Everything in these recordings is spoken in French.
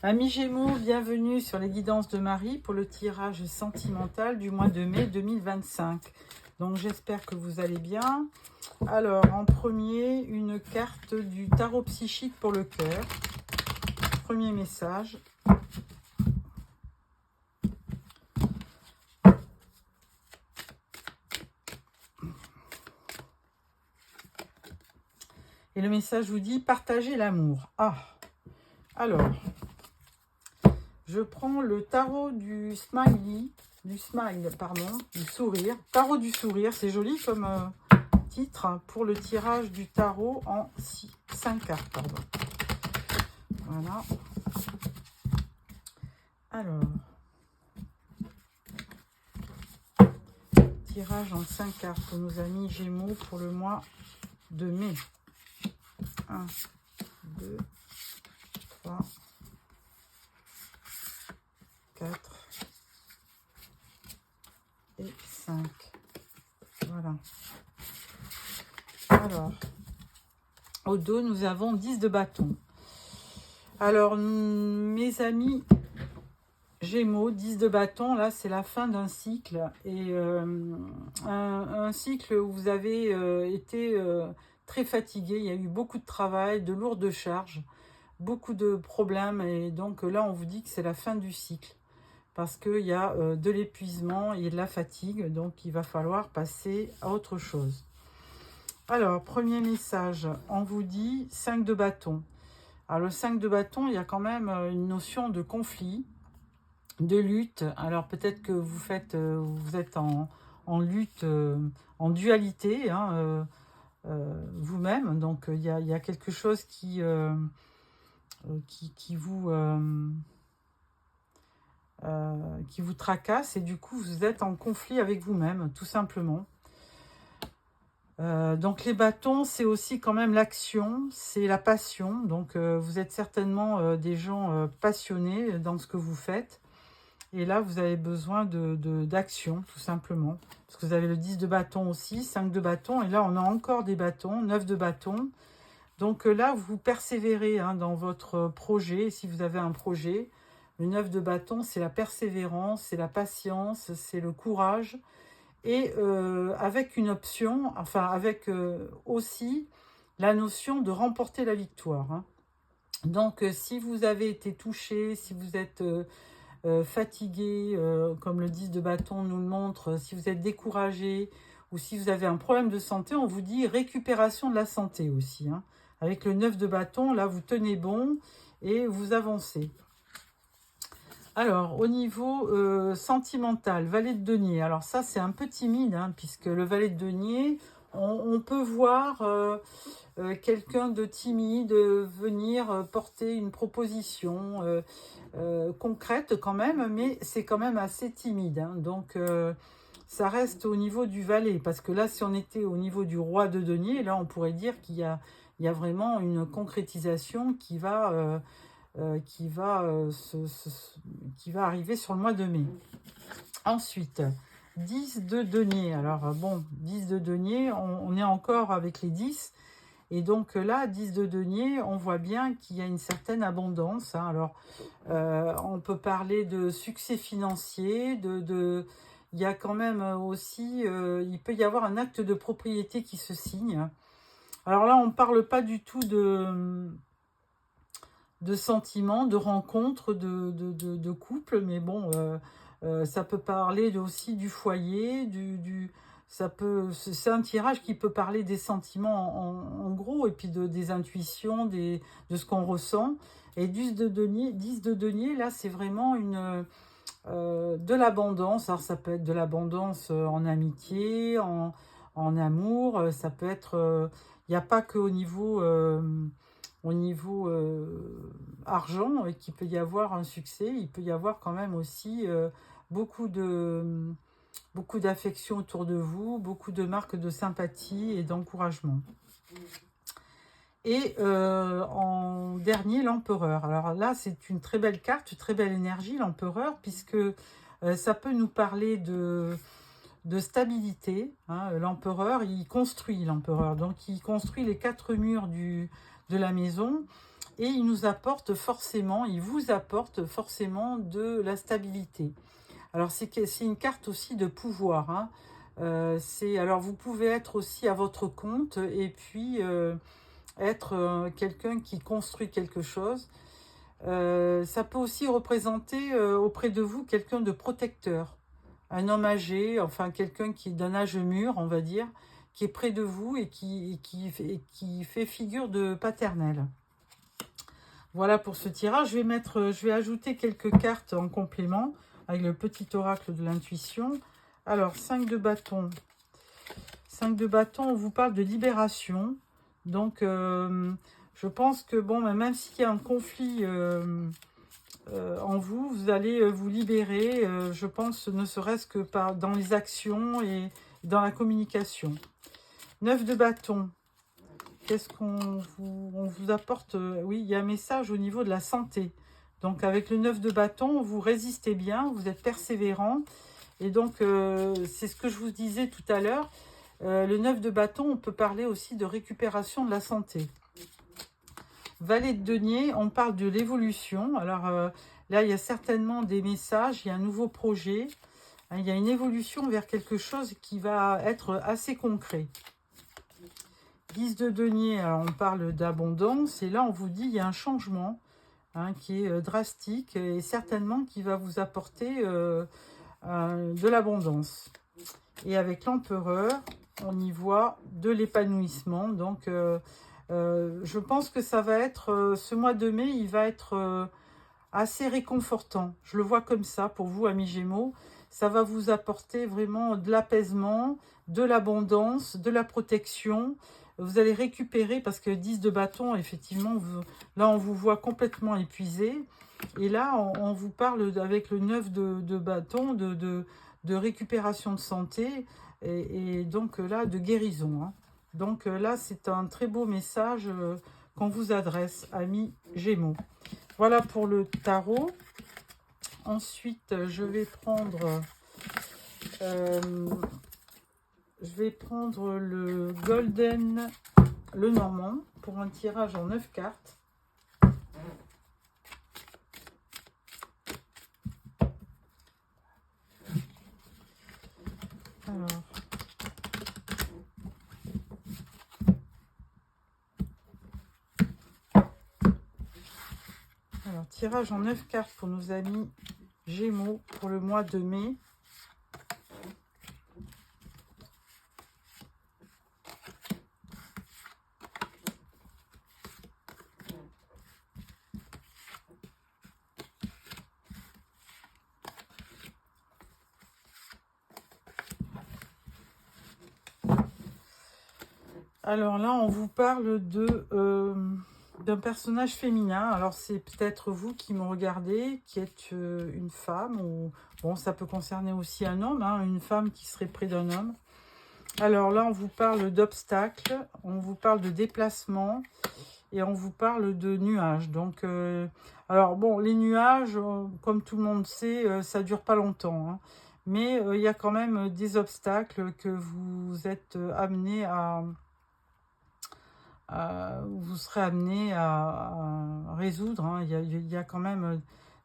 Amis Gémeaux, bienvenue sur les guidances de Marie pour le tirage sentimental du mois de mai 2025. Donc j'espère que vous allez bien. Alors en premier, une carte du tarot psychique pour le cœur. Premier message. Et le message vous dit partagez l'amour. Ah, alors, je prends le tarot du smiley, du sourire. Tarot du sourire, c'est joli comme titre pour le tirage du tarot en 5 cartes. Pardon. Voilà. Alors, tirage en 5 cartes pour nos amis Gémeaux pour le mois de mai. 1, 2, 3, 4 et 5. Voilà. Alors, au dos, nous avons 10 de bâton. Alors, mes amis Gémeaux, 10 de bâton, là, c'est la fin d'un cycle. Et un cycle où vous avez été très fatigué. Il y a eu beaucoup de travail, de lourdes charges, beaucoup de problèmes. Et donc là, on vous dit que c'est la fin du cycle. Parce qu'il y a de l'épuisement et de la fatigue. Donc, il va falloir passer à autre chose. Alors, premier message, on vous dit 5 de bâton. Alors, le 5 de bâton, il y a quand même une notion de conflit, de lutte. Alors, peut-être que vous êtes en lutte, en dualité, hein, vous-même. Donc, il y a quelque chose qui vous tracasse et du coup, vous êtes en conflit avec vous-même, tout simplement. Donc les bâtons, c'est aussi quand même l'action, c'est la passion. Donc vous êtes certainement des gens passionnés dans ce que vous faites. Et là, vous avez besoin d'action, tout simplement. Parce que vous avez le 10 de bâton aussi, 5 de bâton. Et là, on a encore des bâtons, 9 de bâton. Donc là, vous persévérez dans votre projet. Si vous avez un projet, le 9 de bâton, c'est la persévérance, c'est la patience, c'est le courage. Et avec une option, enfin avec aussi la notion de remporter la victoire. Hein. Donc si vous avez été touché, si vous êtes fatigué, comme le 10 de bâton nous le montre, si vous êtes découragé ou si vous avez un problème de santé, on vous dit récupération de la santé aussi. Hein. Avec le 9 de bâton, là vous tenez bon et vous avancez. Alors, au niveau sentimental, valet de denier. Alors ça, c'est un peu timide, hein, puisque le valet de denier, on peut voir quelqu'un de timide venir porter une proposition concrète quand même, mais c'est quand même assez timide. Hein, donc, ça reste au niveau du valet, parce que là, si on était au niveau du roi de denier, là, on pourrait dire qu'il y a vraiment une concrétisation qui va arriver sur le mois de mai. Ensuite, 10 de denier. Alors bon, 10 de denier, on est encore avec les 10. Et donc là, 10 de denier, on voit bien qu'il y a une certaine abondance. Hein. Alors, on peut parler de succès financier, il y a quand même aussi, il peut y avoir un acte de propriété qui se signe. Alors là, on ne parle pas du tout de sentiments, de rencontres, de couples, mais bon, ça peut parler aussi du foyer, c'est un tirage qui peut parler des sentiments en gros, et puis des intuitions, de ce qu'on ressent. Et 10 de denier, là, c'est vraiment de l'abondance. Alors, ça peut être de l'abondance en amitié, en amour, ça peut être... Il n'y a pas qu'au niveau... au niveau argent, qu'il peut y avoir un succès, il peut y avoir quand même aussi beaucoup d'affection autour de vous, beaucoup de marques de sympathie et d'encouragement. Et en dernier, l'empereur. Alors là, c'est une très belle carte, une très belle énergie, l'empereur, puisque ça peut nous parler de stabilité. Hein. L'empereur, il construit, l'empereur. Donc, il construit les 4 murs de la maison. et il nous apporte forcément, il vous apporte forcément de la stabilité. Alors c'est une carte aussi de pouvoir, hein. Alors vous pouvez être aussi à votre compte et puis être quelqu'un qui construit quelque chose. Ça peut aussi représenter auprès de vous quelqu'un de protecteur, un homme âgé, enfin quelqu'un qui est d'un âge mûr, on va dire, qui est près de vous et qui fait figure de paternel. Voilà pour ce tirage. Je vais ajouter quelques cartes en complément avec le petit oracle de l'intuition. Alors, 5 de bâton. 5 de bâton, on vous parle de libération. Donc, je pense que, bon, même s'il y a un conflit en vous, vous allez vous libérer, je pense, ne serait-ce que dans les actions et dans la communication. 9 de bâton. Qu'est-ce qu'on vous apporte? Oui, il y a un message au niveau de la santé. Donc, avec le 9 de bâton, vous résistez bien, vous êtes persévérant. Et donc, c'est ce que je vous disais tout à l'heure. Le 9 de bâton, on peut parler aussi de récupération de la santé. Valet de denier, on parle de l'évolution. Alors, là, il y a certainement des messages, il y a un nouveau projet. Hein, il y a une évolution vers quelque chose qui va être assez concret. 10 de denier, alors on parle d'abondance, et là on vous dit il y a un changement qui est drastique et certainement qui va vous apporter de l'abondance. Et avec l'empereur, on y voit de l'épanouissement. Donc je pense que ça va être, ce mois de mai, il va être assez réconfortant. Je le vois comme ça pour vous, amis Gémeaux. Ça va vous apporter vraiment de l'apaisement, de l'abondance, de la protection. Vous allez récupérer, parce que 10 de bâton, effectivement, là, on vous voit complètement épuisé. Et là, on vous parle avec le 9 de bâton de récupération de santé et donc là, de guérison. Hein. Donc là, c'est un très beau message qu'on vous adresse, amis Gémeaux. Voilà pour le tarot. Ensuite, je vais prendre le Golden, le Normand, pour un tirage en 9 cartes. Alors, tirage en 9 cartes pour nos amis Gémeaux pour le mois de mai. Alors là, on vous parle d'un personnage féminin. Alors, c'est peut-être vous qui me regardez, qui êtes une femme. Ou bon, ça peut concerner aussi un homme, hein, une femme qui serait près d'un homme. Alors là, on vous parle d'obstacles, on vous parle de déplacement et on vous parle de nuages. Donc, alors bon, les nuages, comme tout le monde sait, ça ne dure pas longtemps. Hein. Mais il y a quand même des obstacles que vous êtes amenés vous serez amené à résoudre. Hein. Il y a quand même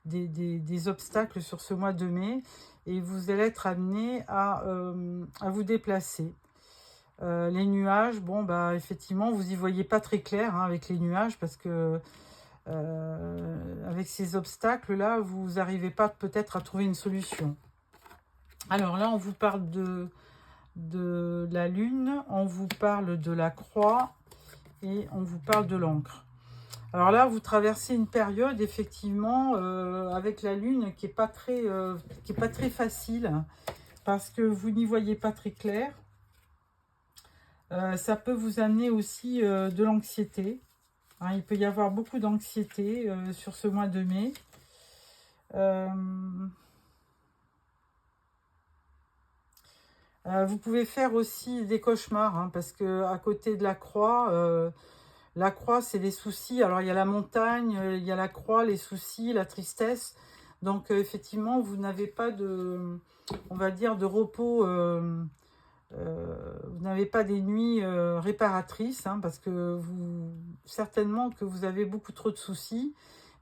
des obstacles sur ce mois de mai et vous allez être amené à vous déplacer. Les nuages, bon, bah, effectivement, vous n'y voyez pas très clair hein, avec les nuages parce que avec ces obstacles-là, vous n'arrivez pas peut-être à trouver une solution. Alors là, on vous parle de la lune, on vous parle de la croix, et on vous parle de l'encre. Alors là, vous traversez une période, effectivement, avec la lune qui n'est pas très facile, parce que vous n'y voyez pas très clair. Ça peut vous amener aussi de l'anxiété. Hein, il peut y avoir beaucoup d'anxiété sur ce mois de mai. Vous pouvez faire aussi des cauchemars, hein, parce que à côté de la croix, c'est les soucis. Alors, il y a la montagne, il y a la croix, les soucis, la tristesse. Donc, effectivement, vous n'avez pas on va dire, de repos vous n'avez pas des nuits réparatrices, hein, parce que certainement que vous avez beaucoup trop de soucis.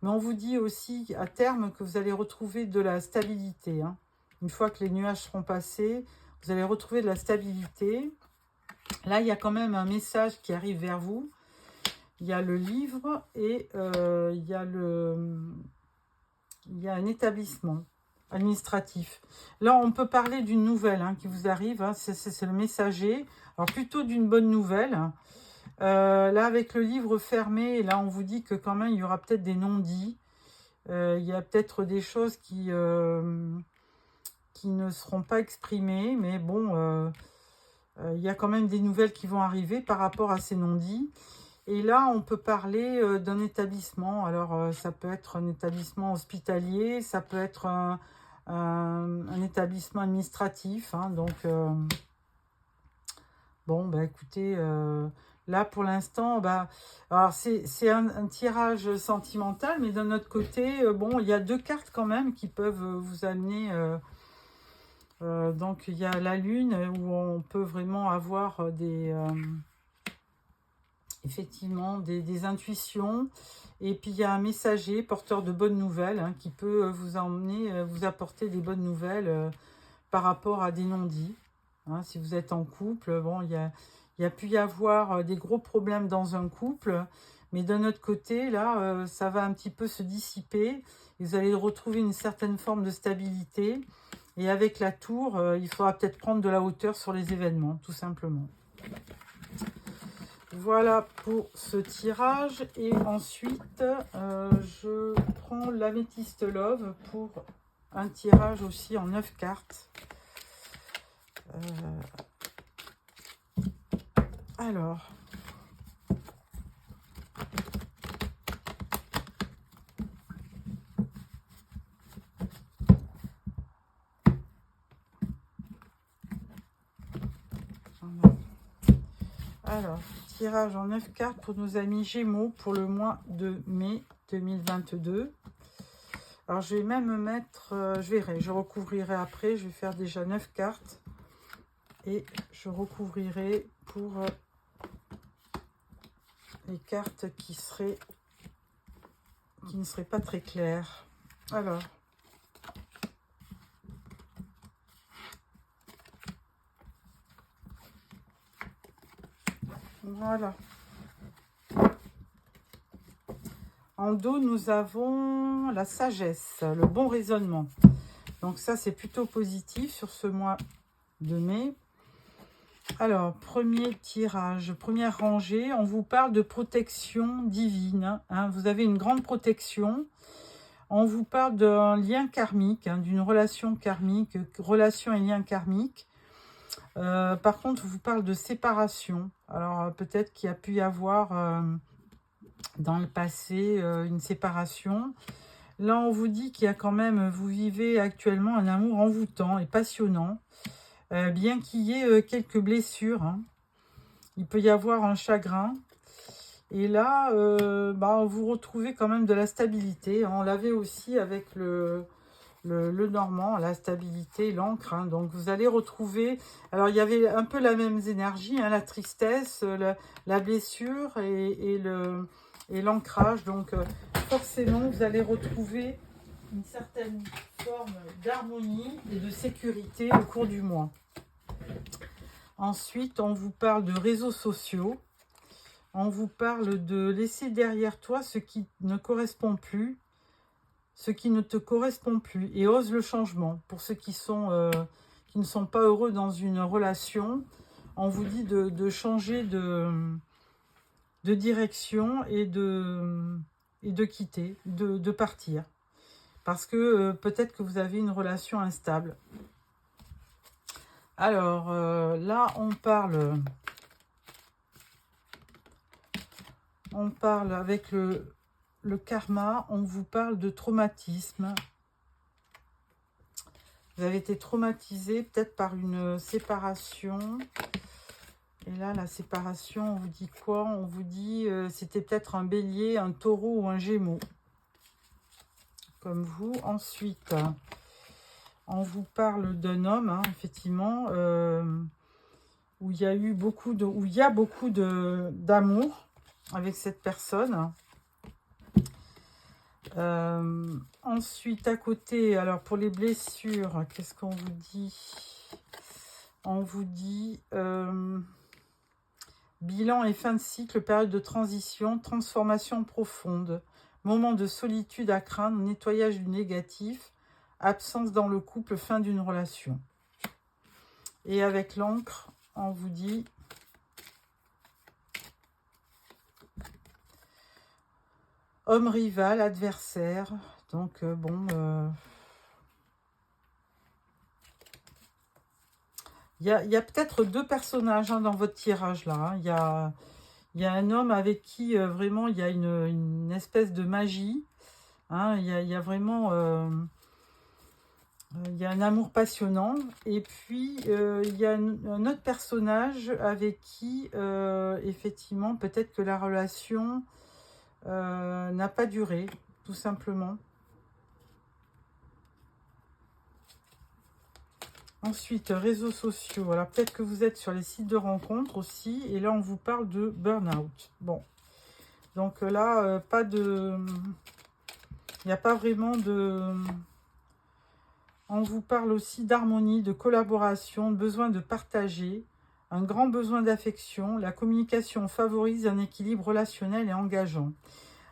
Mais on vous dit aussi à terme que vous allez retrouver de la stabilité, hein. Une fois que les nuages seront passés, vous allez retrouver de la stabilité. Là, il y a quand même un message qui arrive vers vous. Il y a le livre et il y a un établissement administratif. Là, on peut parler d'une nouvelle, hein, qui vous arrive, hein, c'est le messager. Alors, plutôt d'une bonne nouvelle. Là, avec le livre fermé, là, on vous dit que quand même, il y aura peut-être des non-dits. Il y a peut-être des choses qui ne seront pas exprimées, mais bon, il y a quand même des nouvelles qui vont arriver par rapport à ces non-dits. Et là, on peut parler d'un établissement. Alors, ça peut être un établissement hospitalier, ça peut être un établissement administratif, hein. Donc, bon, bah, écoutez, là, pour l'instant, bah, alors c'est un tirage sentimental, mais d'un autre côté, bon, il y a deux cartes quand même qui peuvent vous amener. Donc, il y a la lune où on peut vraiment avoir effectivement des intuitions. Et puis, il y a un messager porteur de bonnes nouvelles, hein, qui peut vous emmener, vous apporter des bonnes nouvelles par rapport à des non-dits. Hein, si vous êtes en couple, bon, il y a pu y avoir des gros problèmes dans un couple, mais d'un autre côté, là, ça va un petit peu se dissiper. Et vous allez retrouver une certaine forme de stabilité. Et avec la tour, il faudra peut-être prendre de la hauteur sur les événements, tout simplement. Voilà pour ce tirage. Et ensuite, je prends l'améthyste Love pour un tirage aussi en 9 cartes. Alors, tirage en 9 cartes pour nos amis Gémeaux pour le mois de mai 2022. Alors, je vais même mettre, je verrai, je recouvrirai après, je vais faire déjà 9 cartes et je recouvrirai pour les cartes qui ne seraient pas très claires. Alors, voilà. En dos, nous avons la sagesse, le bon raisonnement. Donc ça, c'est plutôt positif sur ce mois de mai. Alors, premier tirage, première rangée, on vous parle de protection divine, hein. Vous avez une grande protection. On vous parle d'un lien karmique, hein, d'une relation karmique, relation et lien karmique. Par contre, on vous parle de séparation. Alors, peut-être qu'il y a pu y avoir dans le passé une séparation. Là, on vous dit qu'il y a quand même, vous vivez actuellement un amour envoûtant et passionnant, bien qu'il y ait quelques blessures, hein. Il peut y avoir un chagrin. Et là, vous retrouvez quand même de la stabilité. On l'avait aussi avec le normand, la stabilité, l'encre, hein. Donc, vous allez retrouver... Alors, il y avait un peu la même énergie, hein, la tristesse, la blessure et l'ancrage. Donc, forcément, vous allez retrouver une certaine forme d'harmonie et de sécurité au cours du mois. Ensuite, on vous parle de réseaux sociaux. On vous parle de laisser derrière toi ce qui ne correspond plus, ce qui ne te correspond plus, et ose le changement. Pour ceux qui ne sont pas heureux dans une relation, on vous dit de changer de direction et de quitter, de partir. Parce que peut-être que vous avez une relation instable. Alors, là, on parle avec le karma, on vous parle de traumatisme. Vous avez été traumatisé peut-être par une séparation. Et là, la séparation, on vous dit quoi? On vous dit c'était peut-être un bélier, un taureau ou un gémeau. Comme vous. Ensuite, on vous parle d'un homme, hein, effectivement. où il y a eu où il y a beaucoup d'amour avec cette personne. Ensuite, à côté, alors pour les blessures, qu'est-ce qu'on vous dit? On vous dit bilan et fin de cycle, période de transition, transformation profonde, moment de solitude à craindre, nettoyage du négatif, absence dans le couple, fin d'une relation. Et avec l'encre, on vous dit homme rival, adversaire. Donc bon, il y a peut-être deux personnages dans votre tirage là. Il y a un homme avec qui vraiment il y a une espèce de magie. Il y a vraiment il y a un amour passionnant. Et puis il y a un autre personnage avec qui effectivement peut-être que la relation n'a pas duré, tout simplement. Ensuite, réseaux sociaux. Alors, peut-être que vous êtes sur les sites de rencontres aussi. Et là, on vous parle de burn-out. Bon. Donc là, pas de... Il n'y a pas vraiment de... On vous parle aussi d'harmonie, de collaboration, de besoin de partager, un grand besoin d'affection. La communication favorise un équilibre relationnel et engageant.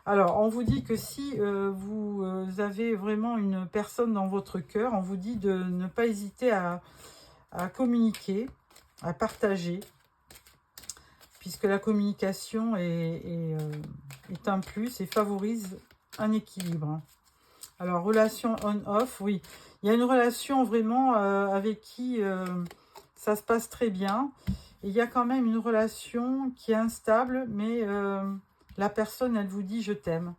Alors, on vous dit que si vous avez vraiment une personne dans votre cœur, on vous dit de ne pas hésiter à communiquer, à partager, puisque la communication est un plus et favorise un équilibre. Alors, relation on-off, oui. Il y a une relation vraiment avec qui ça se passe très bien. Et il y a quand même une relation qui est instable, mais... la personne, elle vous dit « je t'aime ».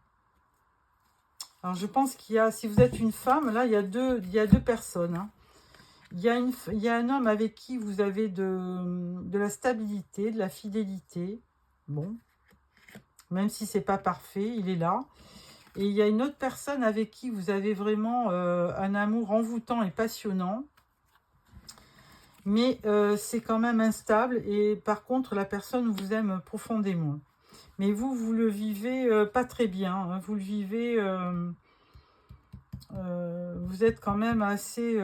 Alors, je pense qu'il y a, si vous êtes une femme, là, il y a deux personnes. Il y a un homme avec qui vous avez de la stabilité, de la fidélité. Bon, même si c'est pas parfait, il est là. Et il y a une autre personne avec qui vous avez vraiment un amour envoûtant et passionnant. Mais c'est quand même instable. Et par contre, la personne vous aime profondément. Mais vous le vivez pas très bien. Vous le vivez... vous êtes quand même assez...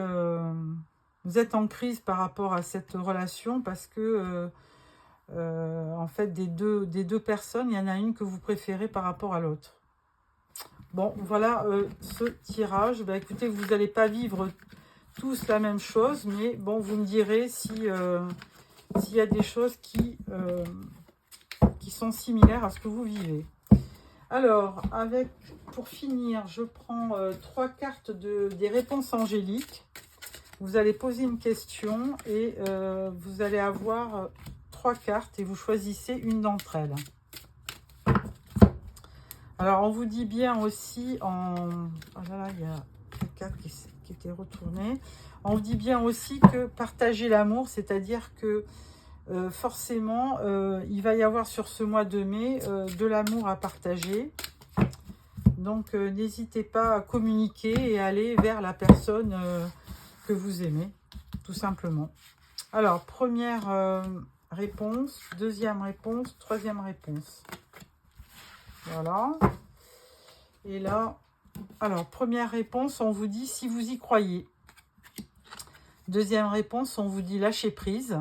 vous êtes en crise par rapport à cette relation parce que, en fait, des deux personnes, il y en a une que vous préférez par rapport à l'autre. Bon, voilà ce tirage. Bah, écoutez, vous n'allez pas vivre tous la même chose, mais bon, vous me direz s'il y a des choses qui sont similaires à ce que vous vivez. Alors, pour finir, je prends 3 cartes des réponses angéliques. Vous allez poser une question et vous allez avoir 3 cartes et vous choisissez une d'entre elles. Alors, on vous dit bien aussi en... Oh là là, il y a une carte qui était retournée. On vous dit bien aussi que partager l'amour, c'est-à-dire que forcément, il va y avoir sur ce mois de mai de l'amour à partager. Donc, n'hésitez pas à communiquer et aller vers la personne que vous aimez, tout simplement. Alors, première réponse, deuxième réponse, troisième réponse. Voilà. Et là, alors, première réponse, on vous dit si vous y croyez. Deuxième réponse, on vous dit lâcher prise.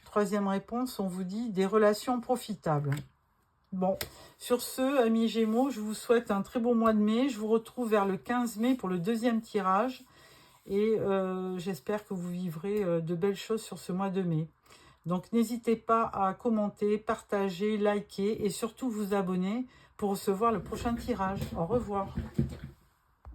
Troisième réponse, on vous dit des relations profitables. Bon, sur ce, amis Gémeaux, je vous souhaite un très bon mois de mai. Je vous retrouve vers le 15 mai pour le deuxième tirage. Et j'espère que vous vivrez de belles choses sur ce mois de mai. Donc, n'hésitez pas à commenter, partager, liker et surtout vous abonner pour recevoir le prochain tirage. Au revoir.